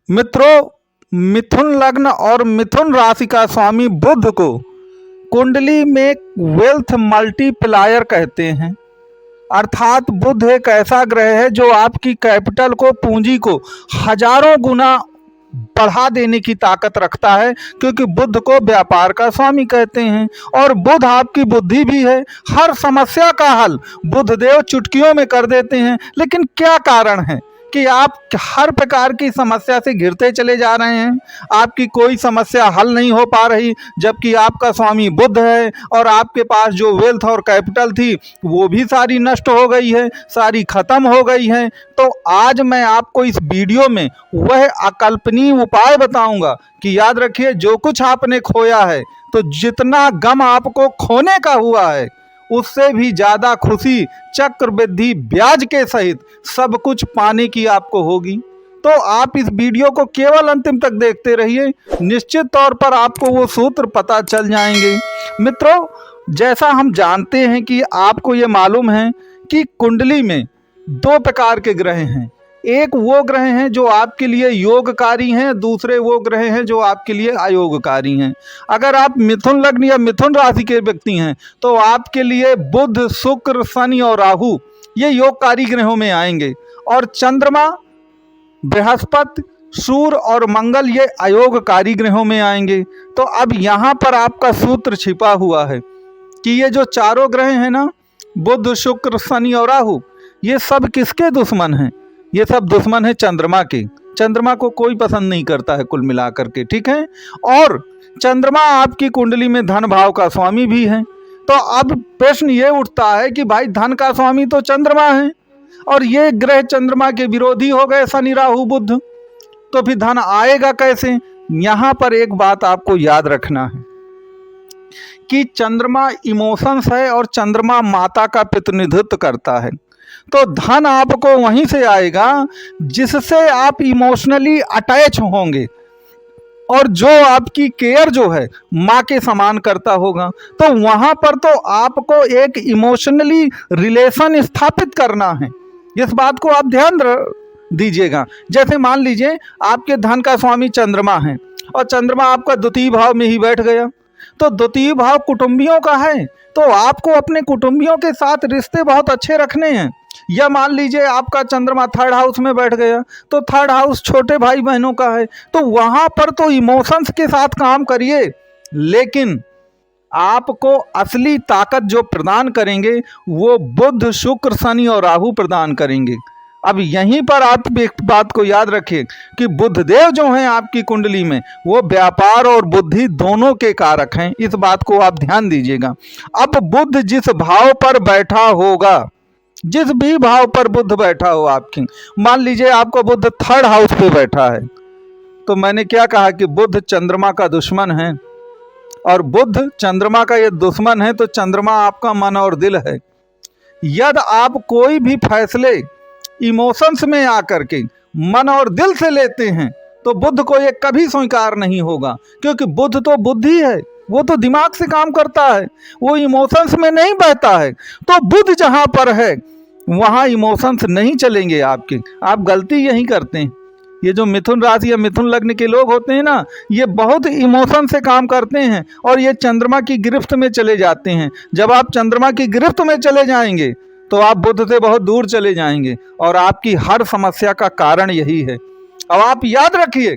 मित्रों, मिथुन लग्न और मिथुन राशि का स्वामी बुध को कुंडली में वेल्थ मल्टीप्लायर कहते हैं। अर्थात बुध एक ऐसा ग्रह है जो आपकी कैपिटल को, पूंजी को हजारों गुना बढ़ा देने की ताकत रखता है, क्योंकि बुध को व्यापार का स्वामी कहते हैं। और बुध आपकी बुद्धि भी है। हर समस्या का हल बुध देव चुटकियों में कर देते हैं। लेकिन क्या कारण है कि आप हर प्रकार की समस्या से घिरते चले जा रहे हैं? आपकी कोई समस्या हल नहीं हो पा रही, जबकि आपका स्वामी बुध है और आपके पास जो वेल्थ और कैपिटल थी वो भी सारी नष्ट हो गई है, सारी खत्म हो गई है। तो आज मैं आपको इस वीडियो में वह अकल्पनीय उपाय बताऊंगा कि याद रखिए, जो कुछ आपने खोया है, तो जितना गम आपको खोने का हुआ है उससे भी ज्यादा खुशी चक्रवृद्धि ब्याज के सहित सब कुछ पाने की आपको होगी। तो आप इस वीडियो को केवल अंतिम तक देखते रहिए, निश्चित तौर पर आपको वो सूत्र पता चल जाएंगे। मित्रों, जैसा हम जानते हैं कि आपको ये मालूम है कि कुंडली में दो प्रकार के ग्रह हैं। एक वो ग्रह हैं जो आपके लिए योगकारी हैं, दूसरे वो ग्रह हैं जो आपके लिए अयोगकारी हैं। अगर आप मिथुन लग्न या मिथुन राशि के व्यक्ति हैं तो आपके लिए बुध, शुक्र, शनि और राहु ये योगकारी ग्रहों में आएंगे, और चंद्रमा, बृहस्पति, सूर्य और मंगल ये अयोगकारी ग्रहों में आएंगे। तो अब यहाँ पर आपका सूत्र छिपा हुआ है कि ये जो चारों ग्रह हैं ना, बुध, शुक्र, शनि और राहु, ये सब किसके दुश्मन हैं? ये सब दुश्मन है चंद्रमा के। चंद्रमा को कोई पसंद नहीं करता है कुल मिलाकर के, ठीक है। और चंद्रमा आपकी कुंडली में धन भाव का स्वामी भी है। तो अब प्रश्न ये उठता है कि भाई, धन का स्वामी तो चंद्रमा है और ये ग्रह चंद्रमा के विरोधी हो गए, शनि, राहु, बुध, तो फिर धन आएगा कैसे? यहां पर एक बात आपको याद रखना है कि चंद्रमा इमोशंस है और चंद्रमा माता का प्रतिनिधित्व करता है। तो धन आपको वहीं से आएगा जिससे आप इमोशनली अटैच होंगे, और जो आपकी केयर जो है माँ के समान करता होगा। तो वहां पर तो आपको एक इमोशनली रिलेशन स्थापित करना है। इस बात को आप ध्यान दीजिएगा। जैसे मान लीजिए आपके धन का स्वामी चंद्रमा है और चंद्रमा आपका द्वितीय भाव में ही बैठ गया, तो द्वितीय भाव कुटुंबियों का है, तो आपको अपने कुटुंबियों के साथ रिश्ते बहुत अच्छे रखने हैं। या मान लीजिए आपका चंद्रमा थर्ड हाउस में बैठ गया, तो थर्ड हाउस छोटे भाई बहनों का है, तो वहां पर तो इमोशंस के साथ काम करिए, लेकिन आपको असली ताकत जो प्रदान करेंगे वो बुध, शुक्र, शनि और राहु प्रदान करेंगे। अब यहीं पर आप एक बात को याद रखिए कि बुध देव जो हैं आपकी कुंडली में, वो व्यापार और बुद्धि दोनों के कारक हैं। इस बात को आप ध्यान दीजिएगा। अब बुध जिस भाव पर बैठा होगा, जिस भी भाव पर बुध बैठा हो आपकी, मान लीजिए आपका बुध थर्ड हाउस पे बैठा है, तो मैंने क्या कहा कि बुध चंद्रमा का दुश्मन है, और बुध चंद्रमा का ये दुश्मन है, तो चंद्रमा आपका मन और दिल है। यदि आप कोई भी फैसले इमोशंस में आकर के मन और दिल से लेते हैं तो बुध को ये कभी स्वीकार नहीं होगा, क्योंकि बुध तो बुद्धि है, वो तो दिमाग से काम करता है, वो इमोशंस में नहीं बहता है। तो बुध जहां पर है वहां इमोशंस नहीं चलेंगे आपके। आप गलती यही करते हैं। ये जो मिथुन राशि या मिथुन लग्न के लोग होते हैं ना, ये बहुत इमोशन से काम करते हैं और ये चंद्रमा की गिरफ्त में चले जाते हैं। जब आप चंद्रमा की गिरफ्त में चले जाएंगे तो आप बुध से बहुत दूर चले जाएंगे, और आपकी हर समस्या का कारण यही है। अब आप याद रखिए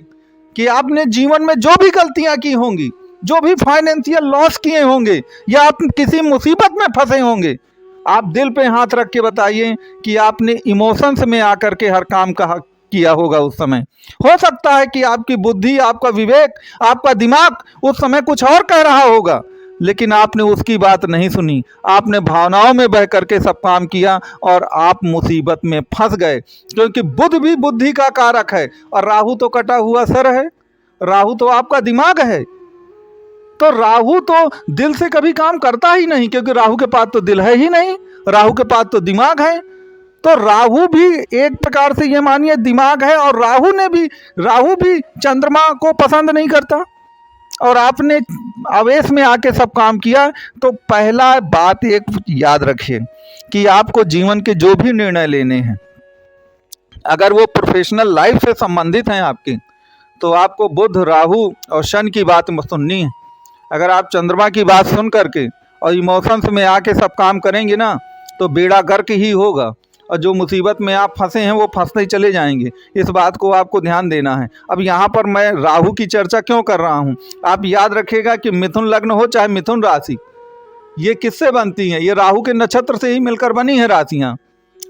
कि आपने जीवन में जो भी गलतियां की होंगी, जो भी फाइनेंशियल लॉस किए होंगे, या आप किसी मुसीबत में फंसे होंगे, आप दिल पे हाथ रख के बताइए कि आपने इमोशंस में आकर के हर काम किया होगा। उस समय हो सकता है कि आपकी बुद्धि, आपका विवेक, आपका दिमाग उस समय कुछ और कह रहा होगा, लेकिन आपने उसकी बात नहीं सुनी। आपने भावनाओं में बह करके सब काम किया और आप मुसीबत में फंस गए, क्योंकि बुध भी बुद्धि का कारक है और राहु तो कटा हुआ सर है, राहु तो आपका दिमाग है। तो राहु तो दिल से कभी काम करता ही नहीं, क्योंकि राहु के पास तो दिल है ही नहीं, राहु के पास तो दिमाग है। तो राहु भी एक प्रकार से ये मानिए दिमाग है, और राहु भी चंद्रमा को पसंद नहीं करता, और आपने आवेश में आके सब काम किया। तो पहला बात एक याद रखिए कि आपको जीवन के जो भी निर्णय लेने हैं, अगर वो प्रोफेशनल लाइफ से संबंधित हैं आपके, तो आपको बुध, राहु और शनि की बात सुननी है। अगर आप चंद्रमा की बात सुन करके और इमोशंस में आके सब काम करेंगे ना, तो बेड़ा गर्क ही होगा और जो मुसीबत में आप फंसे हैं वो फंसते ही चले जाएंगे। इस बात को आपको ध्यान देना है। अब यहाँ पर मैं राहु की चर्चा क्यों कर रहा हूँ, आप याद रखिएगा कि मिथुन लग्न हो चाहे मिथुन राशि, ये किससे बनती हैं? ये राहु के नक्षत्र से ही मिलकर बनी है राशियाँ।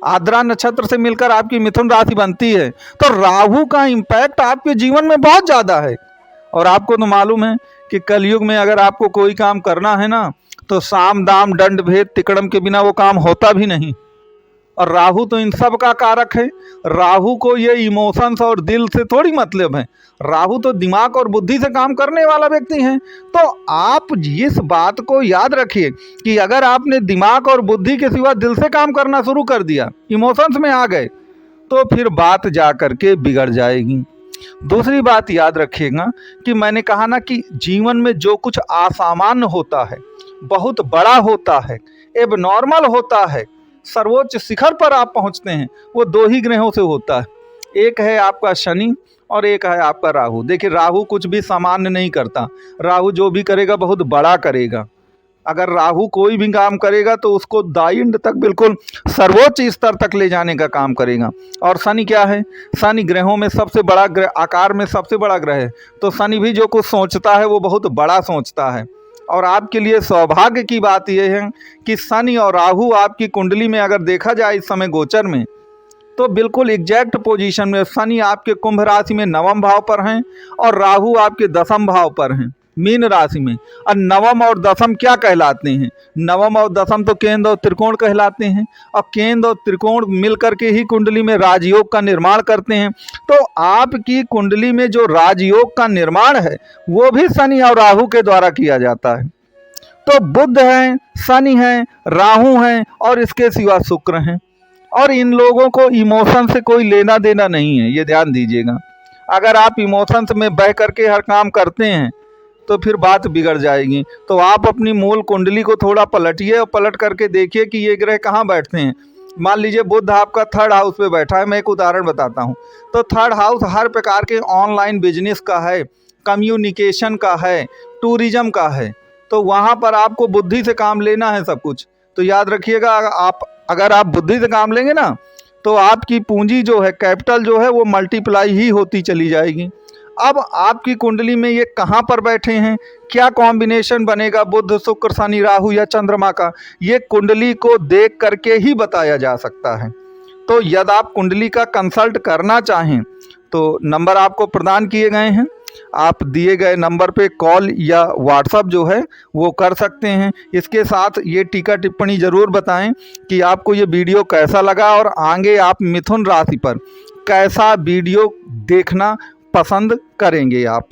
आद्रा नक्षत्र से मिलकर आपकी मिथुन राशि बनती है। तो राहु का इम्पैक्ट आपके जीवन में बहुत ज़्यादा है। और आपको तो मालूम है कि कलयुग में अगर आपको कोई काम करना है ना, तो साम दाम दंड भेद तिकड़म के बिना वो काम होता भी नहीं। और राहु तो इन सब का कारक है। राहु को ये इमोशंस और दिल से थोड़ी मतलब है। राहु तो दिमाग और बुद्धि से काम करने वाला व्यक्ति है। तो आप इस बात को याद रखिए कि अगर आपने दिमाग और बुद्धि के सिवा दिल से काम करना शुरू कर दिया, इमोशंस में आ गए, तो फिर बात जा करके बिगड़ जाएगी। दूसरी बात याद रखिएगा कि मैंने कहा ना कि जीवन में जो कुछ असामान्य होता है, बहुत बड़ा होता है, एबनॉर्मल होता है, सर्वोच्च शिखर पर आप पहुंचते हैं, वो दो ही ग्रहों से होता है। एक है आपका शनि और एक है आपका राहु। देखिए, राहु कुछ भी सामान्य नहीं करता। राहु जो भी करेगा बहुत बड़ा करेगा। अगर राहु कोई भी काम करेगा तो उसको दाइंड तक, बिल्कुल सर्वोच्च स्तर तक ले जाने का काम करेगा। और शनि क्या है? शनि ग्रहों में सबसे बड़ा ग्रह, आकार में सबसे बड़ा ग्रह है। तो शनि भी जो कुछ सोचता है वो बहुत बड़ा सोचता है। और आपके लिए सौभाग्य की बात यह है कि शनि और राहु आपकी कुंडली में अगर देखा जाए इस समय गोचर में, तो बिल्कुल एग्जैक्ट पोजीशन में शनि आपके कुंभ राशि में नवम भाव पर हैं और राहु आपके दसम भाव पर हैं, मीन राशि में। और नवम और दसम क्या कहलाते हैं? नवम और दसम तो केंद्र और त्रिकोण कहलाते हैं। और केंद्र और त्रिकोण मिलकर के ही कुंडली में राजयोग का निर्माण करते हैं। तो आपकी कुंडली में जो राजयोग का निर्माण है वो भी शनि और राहु के द्वारा किया जाता है। तो बुध हैं, शनि हैं, राहु हैं और इसके सिवा शुक्र हैं। और इन लोगों को इमोशन से कोई लेना देना नहीं है, ये ध्यान दीजिएगा। अगर आप इमोशंस में बह करके हर काम करते हैं तो फिर बात बिगड़ जाएगी। तो आप अपनी मूल कुंडली को थोड़ा पलटिए और पलट करके देखिए कि ये ग्रह कहाँ बैठते हैं। मान लीजिए बुध आपका थर्ड हाउस पे बैठा है। मैं एक उदाहरण बताता हूँ। तो थर्ड हाउस हर प्रकार के ऑनलाइन बिजनेस का है, कम्युनिकेशन का है, टूरिज्म का है। तो वहाँ पर आपको बुद्धि से काम लेना है सब कुछ। तो याद रखिएगा, अगर आप बुद्धि से काम लेंगे ना, तो आपकी पूंजी जो है, कैपिटल जो है, वो मल्टीप्लाई ही होती चली जाएगी। अब आपकी कुंडली में ये कहाँ पर बैठे हैं, क्या कॉम्बिनेशन बनेगा बुध, शुक्र, शनि, राहु या चंद्रमा का, ये कुंडली को देख करके ही बताया जा सकता है। तो यदि आप कुंडली का कंसल्ट करना चाहें तो नंबर आपको प्रदान किए गए हैं। आप दिए गए नंबर पे कॉल या व्हाट्सएप जो है वो कर सकते हैं। इसके साथ ये टीका टिप्पणी ज़रूर बताएं कि आपको ये वीडियो कैसा लगा और आगे आप मिथुन राशि पर कैसा वीडियो देखना पसंद करेंगे आप।